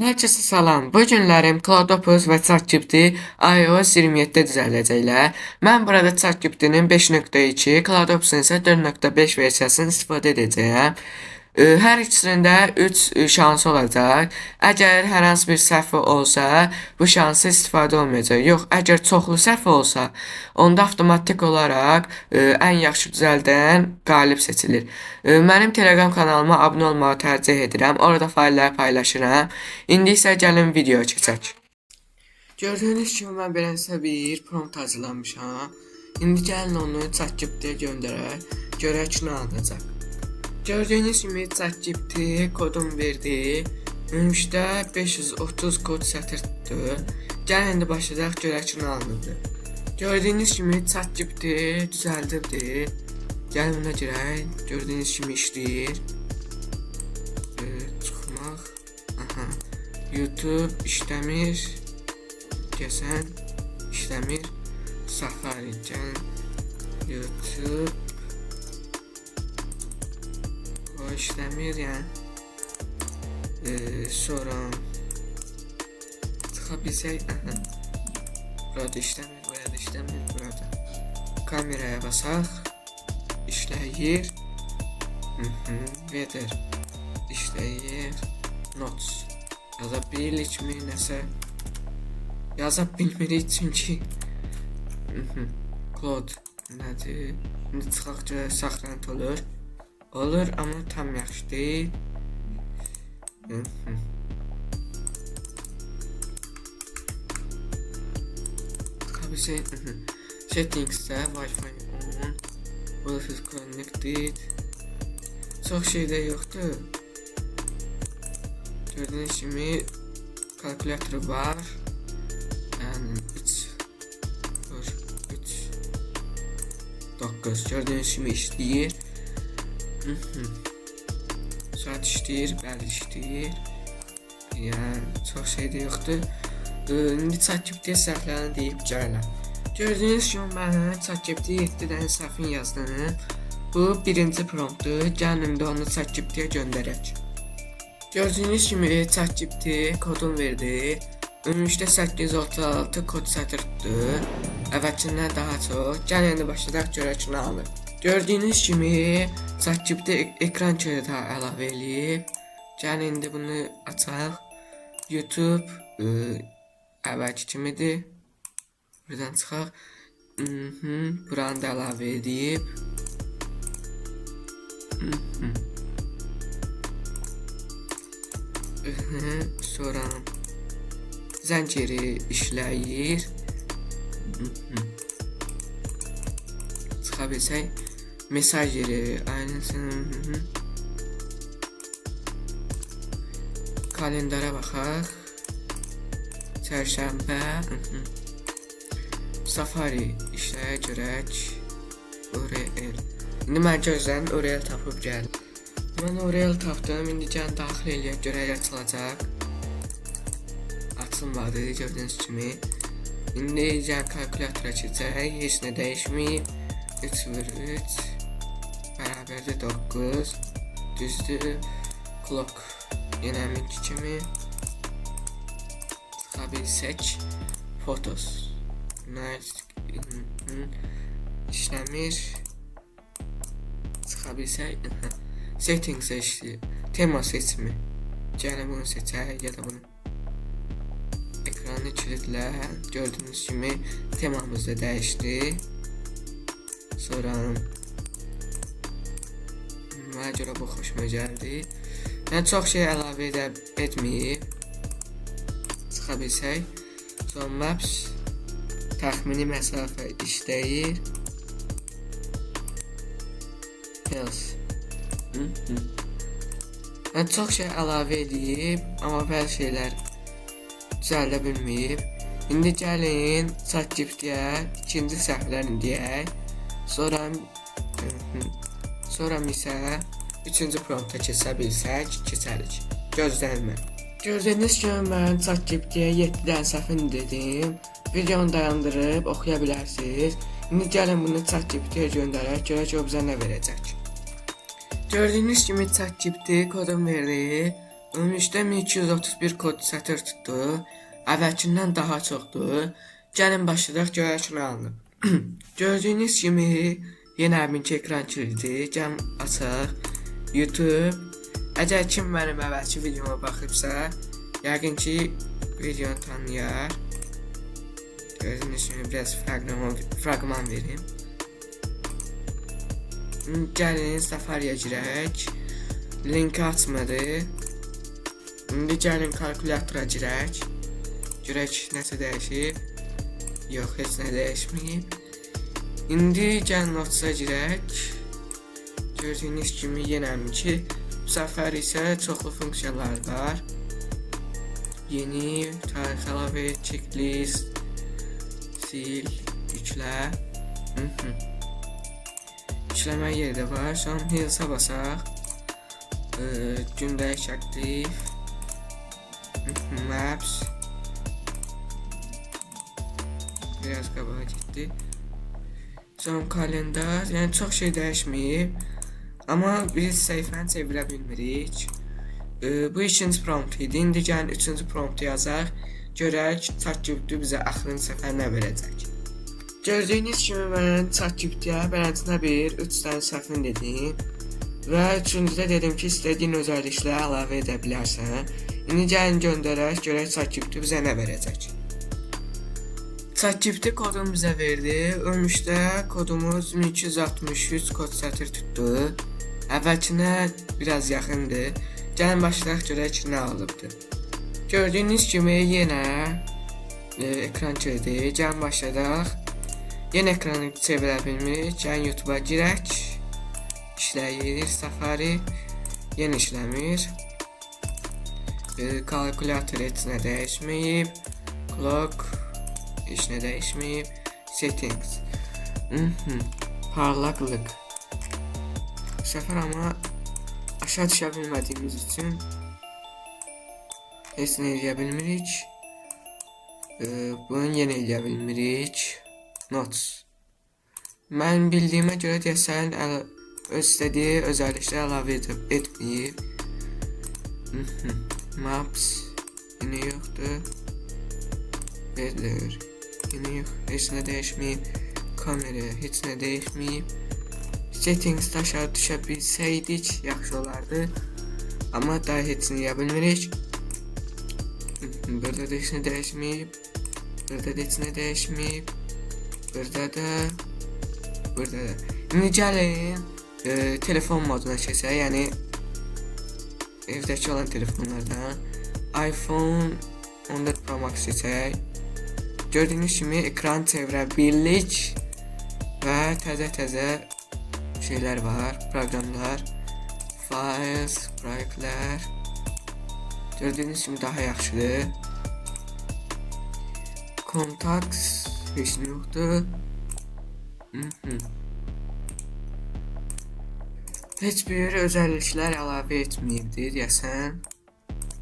Hər kəsə salam. Bu günlərim Cloudopus və ChatGPT iOS 27-də düzəldəcəklər. Mən burada ChatGPT-nin 5.2, Cloudopus-un isə 4.5 versiyasını istifadə edəcəyəm. Hər ikisində 3 şansı olacaq. Əgər hər hansı bir səhvi olsa, bu şansı istifadə olmayacaq. Yox, əgər çoxlu səhv olsa, onda avtomatik olaraq ən yaxşı düzəldən qalib seçilir. Mənim Telegram kanalıma abunə olmağı tərcih edirəm. Orada failləri paylaşıram. İndi isə gəlin videoya keçək. Gördüyünüz kimi mən beləsə bir prompt hazırlamışam. İndi gəlin onu ChatGPT-yə göndərək. Görək nə alınacaq. Gördüyünüz kimi ChatGPT kodum verdi. Ümumilikdə 530 kod sətirdir. Gəlin indi başlayaq görək nə alındı. Gördüyünüz kimi ChatGPT düzəldibdi. Gəlin buna girək. Gördüyünüz kimi işləyir. Çıxmaq. Aha. YouTube işləmir. Gələn işləmir. Safari gəlin. YouTube işləmir yəni. Sonra çıxa bilsək, burada işləmir, burada işləmir, burada. Kameraya basaq, işləyir. Weather işləyir. Notes yaza bilirikmi, nəsə yaza bilmirik çünki. Cloud nədir? İndi çıxaq görək saxlantı olur. Olur, amma tam yaxşı deyil. Tabii settings'də Wi-Fi on, Bluetooth connected. Çox şey də yoxdur. Gördüyünüz kimi kalkulatoru var. Yəni 9 gördüyünüz kimi işləyir. Saat işləyir, bəli işləyir. Yəni çox şey də yoxdur. İndi ChatGPT səhvlərini deyib gələm. Gördüyünüz kimi mən ChatGPT 7 dənə səhvin yazdığını. Bu birinci promptdur. Gəlin indi onu ChatGPT-yə göndərək. Gördüyünüz kimi ChatGPT kodun verdi. Ümumilikdə 836 kod sətirdir. Əvvəlkindən daha çox. Gəlin indi başlayaq görək nə alır. Gördüyünüz kimi ChatGPT ekran kaydı əlavə eləyib. Gəlin indi bunu açaq. YouTube əvvəlki kimidir. Buradan çıxaq. Buranı da əlavə edib. Sonra zənciri işləyir. Çıxa bilsək mesaj yeri aynısını. Kalendara baxaq. Çərşənbə. Safari işləyə görək. URL. İndi mən gözlərim URL tapıb gəldim. Mən URL tapdım. İndi gəlin daxil eləyək görək açılacaq. Açılmadı gördüyünüz kimi. İndi gəlin kalkulatora keçək. Heç nə dəyişməyib. 3 vur 3 bərabərdir 9 düzdür. Clock yenə minki kimi. Çıxa bilsək Photos işləmir. Çıxa bilsək Settings işləyir. Tema seçimi. Gəlin bunu seçək ya da bunu. Ekranı kilidlə. Gördüyünüz kimi temamız da dəyişdi. Sonra mənə görə bu xoşuma gəldi. Mən çox şey əlavə etməyib. Çıxa bilsək. Son Maps təxmini məsafə işləyir. Else. Mən çox şey əlavə edib, amma bəzi şeylər düzəldə bilməyib. İndi gəlin ChatGPT-yə ikinci səhvlərini deyək. Sonra isə üçüncü prompta keçə bilsək, keçərik. Gözlənmə. Gördüyünüz kimi mən ChatGPT-yə 7 dənə səhvini dedim. Videonu dayandırıb oxuya bilərsiniz. İndi gəlin bunu ChatGPT-yə göndərək, görək o bizə nə verəcək. Gördüyünüz kimi ChatGPT kodum verdi. Ümumilikdə 1231 kod sətr tutdu. Əvvəlkindən daha çoxdur. Gəlin başlayaq görək nə alınıb. Gördüyünüz kimi yenə həminki ekran kilidi. Gəlin açaq. YouTube. Əgər kim mənim əvvəlki videoma baxıbsa, yəqin ki videonu tanıyar. Gördüyünüz kimi biraz fragman verim. Gəlin Safari'yə girək. Linki açmadı. İndi gəlin kalkulyatora girək. Görək nəsə dəyişib. Yox, heç nə dəyişməyib. İndi gəlin Notes'a girək. Gördüyünüz kimi yenəminki. Bu səfər isə çoxlu funksiyalar var. Yeni, tarix əlavə, checklist, sil, yüklə. İşləmə yeri də var. Sonra Health'a basaq. Gündəlik aktiv. Maps. Biraz qabağa getdi. Sonra kalendar. Yəni çox şey dəyişməyib. Amma biz səhifəni çevirə bilmirik. Bu ikinci prompt idi. İndi gəlin üçüncü promptu yazaq. Görək ChatGPT bizə axırıncı səfər nə verəcək. Gördüyünüz kimi mən ChatGPT-yə bələncinə 3 dənə səhvini dedim. Və üçüncüdə dedim ki, istədiyin özəllikləri əlavə edə bilərsən. İndi gəlin göndərək, görək ChatGPT bizə nə verəcək. ChatGPT kodunu bizə verdi. Ümumilikdə kodumuz 1263 kod sətr tutdu. Əvvəlkinə biraz yaxındır. Gəlin başlayaq görək nə alıbdır. Gördüyünüz kimi yenə ekran kilidi. Gəlin başlayaq. Yenə ekranı çevirə bilmirik. Gəlin YouTube'a girək. İşləyir Safari. Yenə işləmir. Kalkulyator heç nə dəyişməyib. Clock heç nə dəyişməyib. Settings. Parlaqlıq. Bu səfər amma aşağı düşə bilmədiyimiz üçün heç nə eləyə bilmirik. Bunu yenə eləyə bilmirik. Notes. Mən bildiyimə görə deyəsən istədiyi özəllikləri əlavə etməyib. Maps yenə yoxdur. Weather yenə yox, heç nə dəyişməyib. Kamera heç nə dəyişməyib. Settings aşağı düşə bilsəydik yaxşı olardı. Amma daha heç nə eləyə bilmirik. Burada da heç nə dəyişməyib. Burada da heç nə dəyişməyib. Burada da. İndi gəlin telefon moduna keçək, yəni evdəki olan telefonlardan iPhone 14 Pro Max seçək. Gördüyünüz kimi ekran çevirə bildik və təzə şeylər var, proqramlar, files, proyektlər. Gördüyünüz kimi daha yaxşıdır. Contacts heç nə yoxdur. Heç bir özəlliklər əlavə etməyibdir deyəsən.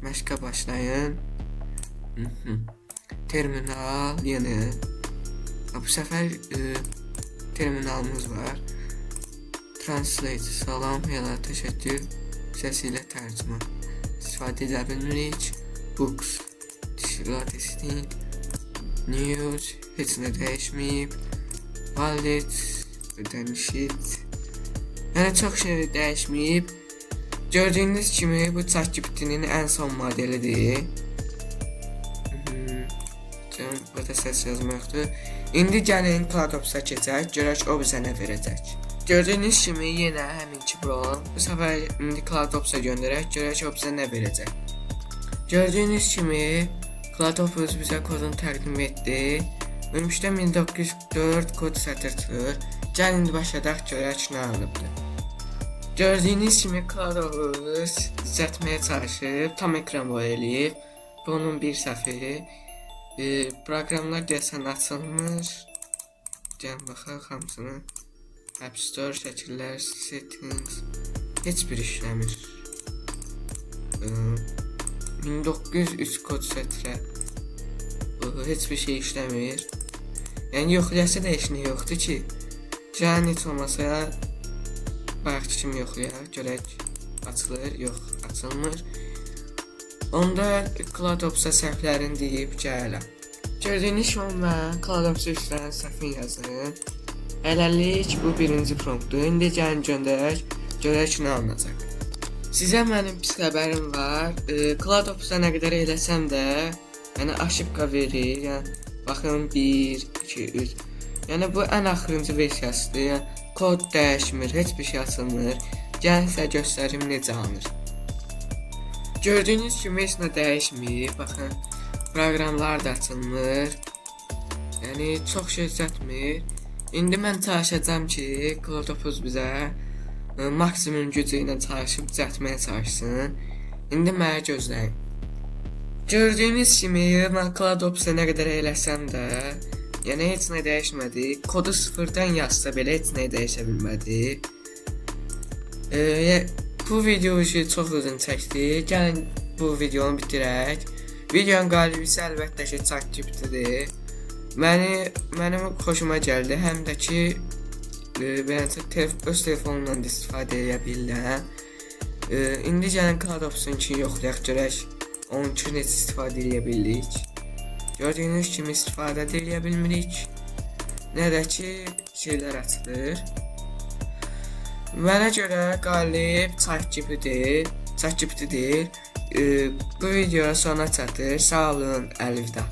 Məşqə başlayın. Terminal yenə. Bu səfər terminalımız var. Translate, salam, hela, təşəkkür, səsi ilə tərcümə. İstifadə edə bilmirik. Books, testing, news, heç nə dəyişməyib. Wallet, ödənişit. Yəni çox şey dəyişməyib. Gördüyünüz kimi bu ChatGPT-nin ən son modelidir. Burada səs yazmaqdır. İndi gəlin CloudOps'a keçək, görək o bizə nə verəcək. Gördüyünüz kimi yenə həminki prompt. Bu səfər indi CloudOps'a göndərək, görək o bizə nə verəcək. Gördüyünüz kimi CloudOps bizə kodunu təqdim etdi. Ümumilikdə 1904 kod sətr tutur. Gəlin indi başladaq görək nə alıbdır. Gördüyünüz kimi CloudOps düzəltməyə çalışıb, tam ekran boy eləyib. Bunun bir səhvi. Proqramlar deyəsən açılmır. Gəlin baxaq hamısını. App Store, şəkillər, settings. Heç bir işləmir. 1903 kod sətrə. Heç bir şey işləmir. Yəni yoxlayası da heç nə yoxdur ki. Gəlin heç olmasa bayaqki kimi yoxlayaq. Görək açılır, yox açılmır. Onda CloudOps-a səhvlərini deyib gələm. Gördüyünüz kimi mən CloudOps-a üstünə səhvin yazdım. Hələlik bu birinci promptdur. İndi gəlin göndərək, görək nə alınacaq. Sizə mənim pis xəbərim var. CloudOps-a nə qədər eləsəm də, yəni aşıbqa verir. Yəni baxın 1, 2, 3. Yəni bu ən axırıncı versiyasıdır. Yəni kod dəyişmir, heç bir şey açılmır. Gəlin sizə göstərim necə alınır. Gördüyünüz kimi heç nə dəyişmir. Baxın, proqramlar da açılmır. Yəni çox şey çatmır. İndi mən çalışacağam ki, CloudOps bizə maksimum gücü ilə çalışıb düzəltməyə çalışsın. İndi mənə gözləyin. Gördüyünüz kimi mən CloudOps-a nə qədər eləsəm də, yəni heç nə dəyişmədi. Kodu sıfırdan yazsa belə heç nə dəyişə bilmədi. Bu video çox uzun çəkdi. Gəlin bu videonu bitirək. Videonun qalibi isə əlbəttə ki, ChatGPT-dir. Mənim xoşuma gəldi. Həm də ki, öz telefonumdan da istifadə edə bilirəm. İndi gəlin CloudOps-unkini yoxlayaq, görək onunki necə istifadə edə bilirik. Gördüyünüz kimi istifadə edə bilmirik. Nə də ki, şeylər açılır. Mənə görə qalib ChatGPT-dir. Bu video sona çatır. Sağ olun, əlvida.